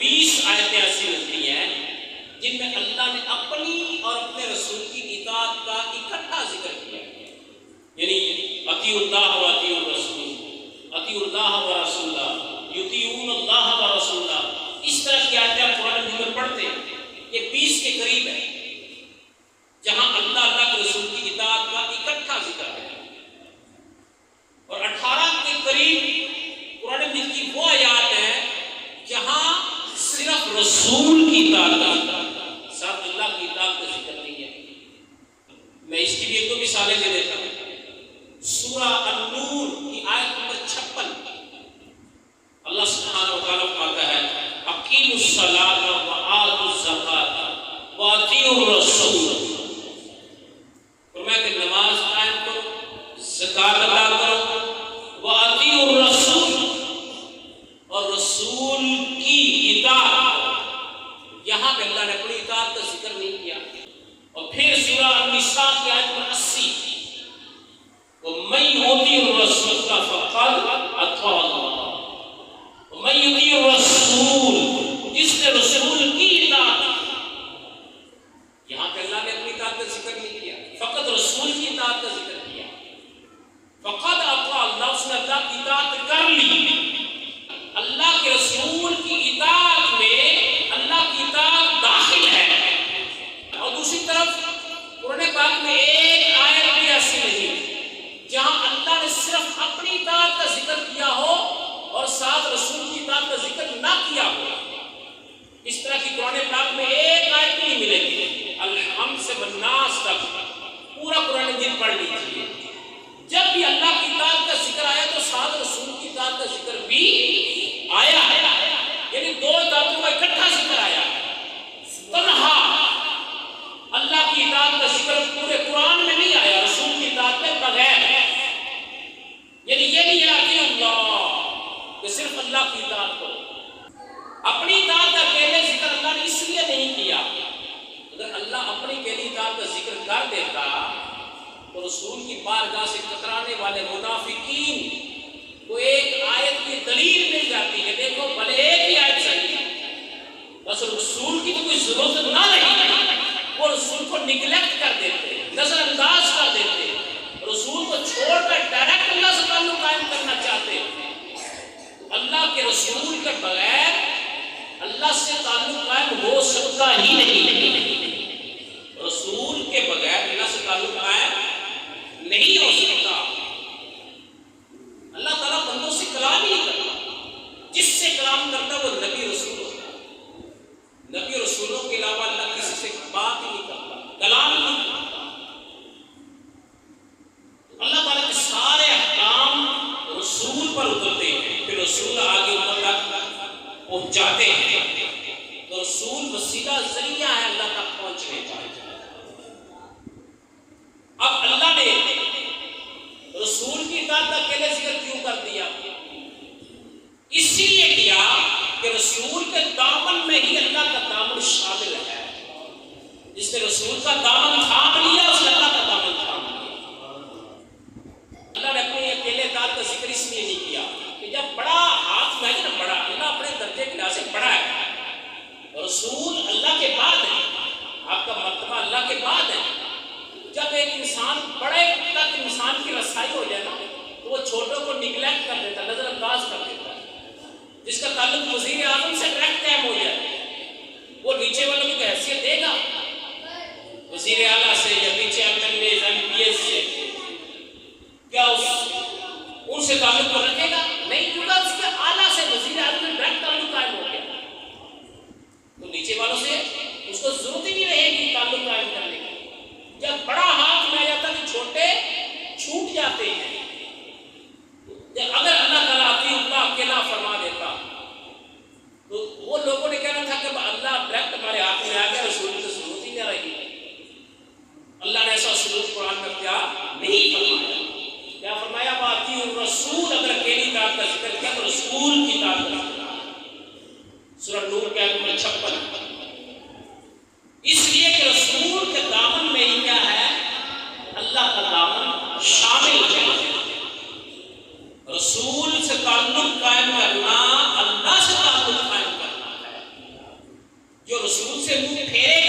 20 آیتیں ایسی ملتی ہیں جن میں اللہ نے اپنی اور اپنے رسول کی اطاعت کا اکٹھا ذکر کیا ہے، یعنی اطیعوا اللہ و اطیعوا الرسول، اطیعوا اللہ و رسولہ، یطیعون اللہ و رسولہ، اس طرح کی آیتیں آپ قرآن مجید میں پڑھتے ہیں، یہ 20 کے قریب ہے جہاں اللہ کے رسول کی اطاعت کا اکٹھا ذکر ہے، اور 18 کے قریب قرآن مجید کی وہ آیات ہیں جہاں صرف رسول کی اطاعت کا ساتھ اللہ کی اطاعت کا ذکر نہیں ہے۔ میں اس کی بھی ایک دو مثالیں دے دیتا ہوں۔ سورہ النور کی آیت نمبر 56 اللہ سبحانہ و تعالیٰ فرماتا ہے اقیموا الصلاۃ وآتوا الزکاۃ واطیعوا الرسول، فرمایا کہ نماز قائم کرو، زکات ادا کرو، واطیعوا الرسول، اور رسول کی اطاعت، یہاں پہ اللہ نے اپنی اطاعت کا ذکر نہیں کیا۔ اور پھر سورہ النساء کی آیت نمبر 80 وَمَن يُطِعِ الرَّسُولَ فَقَدْ أَطَاعَ اللَّهَ، وَمَن يُطِعِ الرَّسُولَ، جس نے رسول کی اطاعت، یہاں پہ اللہ نے اپنی اطاعت کا ذکر نہیں کیا، فقط رسول کی اطاعت کا ذکر کیا۔ فَقَدْ أَطَاعَ اللَّهُ، اس نے اللہ کی اطاعت کر لی۔ اللہ کے رسول کی اطاعت میں اللہ کی اطاعت داخل ہے، اور دوسری طرف قرآن پاک میں ایک آیت بھی ایسی نہیں جہاں اللہ نے صرف اپنی اطاعت کا ذکر کیا ہو اور ساتھ رسول کی اطاعت کا ذکر نہ کیا ہو۔ اس طرح کی قرآن پاک میں ایک آیت بھی نہیں ملے گی۔ الحمد سے بالناس تک پورا قرآن مجید پڑھ لیجیے، جب بھی اللہ کی اطاعت کا ذکر آیا تو ساتھ رسول کی اطاعت کا ذکر بھی آیا ہے، یعنی دو اطاعتوں کا اکٹھا ذکر آیا ہے۔ تنہا اللہ کی اطاعت کا ذکر پورے قرآن میں نہیں آیا، رسول کی اطاعت میں بغیر ہے، یعنی یہ نہیں ہے کہ اللہ کہ صرف اللہ کی اطاعت کرو۔ اپنی اطاعت کا اکیلے ذکر اللہ نے اس لیے نہیں کیا، اگر اللہ اپنی اکیلی اطاعت کا ذکر کر دیتا تو رسول کی بارگاہ سے کترانے والے منافقین کو ایک آیت کی دلیل مل جاتی ہے، دیکھو بھلے ایک ہی آیت صحیح ہے، بس رسول کی تو کوئی ضرورت نہ رہی، وہ رسول کو نگلیکٹ کر دیتے، نظر انداز کر دیتے، رسول کو چھوڑ کر ڈائریکٹ اللہ سے تعلق قائم کرنا چاہتے۔ اللہ کے رسول کے بغیر اللہ سے تعلق قائم ہو سکتا ہی نہیں، رسول کے بغیر اللہ سے تعلق قائم نہیں ہو سکتا۔ اللہ تعالیٰ بندوں سے کلام ہی نہیں کرتا، جس سے کلام کرتا وہ نبی رسول ہوتا ہے، نبی رسولوں کے علاوہ اللہ کسی سے بات ہی نہیں کرتا، کلام ہی نہیں کرتا۔ اللہ تعالیٰ کے سارے احکام رسول پر اترتے ہیں، پھر رسول آگے اوپر تک پہنچاتے ہیں، تو رسول وسیلہ ذریعہ ہے اللہ تک پہنچنے کا۔ اب اللہ نے رسول کی اطاعت کا اکیلے ذکر کیوں کر دیا؟ اس لیے کیا کہ رسول کے دامن میں ہی اللہ کا دامن شامل ہے، جس نے رسول کا دامن تھام لیا اس نے اللہ کا دامن تھام لیا۔ اللہ نے اپنی اکیلے اطاعت کا ذکر اس لیے نہیں کیا کہ جب بڑا ہاتھ میں ہے نا، بڑا اللہ اپنے درجے کے لحاظ سے بڑا ہے، رسول اللہ کے بعد ہے، آپ کا مرتبہ اللہ کے بعد ہے۔ جب ایک انسان بڑے تک انسان کی رسائی ہو جائے نا تو وہ چھوٹوں کو نگلیکٹ کر دیتا، نظر انداز کر دیتا ہے۔ جس کا تعلق وزیر اعظم سے ڈائریکٹ قائم ہو جائے وہ نیچے والوں کو حیثیت دے گا، وزیر اعلیٰ سے یا نیچے MLA سے کیا ان سے تعلق کو رکھے گا؟ نہیں، کیونکہ اس کے اعلیٰ سے وزیر اعظم میں ڈائریکٹ تعلق قائم ہو گیا تو نیچے والوں سے اس کو ضرورت ہی نہیں رہے گی تعلق قائم کرنے کی۔ جب بڑا ہاتھ میں آ جاتا تو چھوٹے چھوٹ جاتے ہیں۔ اگر اللہ تعالیٰ اپنی اللہ اکیلا فرما دیتا تو وہ لوگوں نے کہنا تھا کہ اللہ ڈائریکٹ ہمارے ہاتھ میں آ گیا، رسول کی ضرورت ہی نہ رہی۔ اللہ نے ایسا سلوک قرآن میں کیا نہیں فرمایا، کیا فرمایا باتی الرسول، اگر اکیلی اطاعت کا ذکر کیا تو رسول کی اطاعت کا ذکر۔ سورہ نور کے آیت نمبر 56، اس لیے کہ رسول کے دامن میں ہی کیا ہے؟ اللہ کا دامن شامل ہے۔ رسول سے تعلق قائم کرنا اللہ سے تعلق قائم کرنا ہے۔ سے منہ پھیرے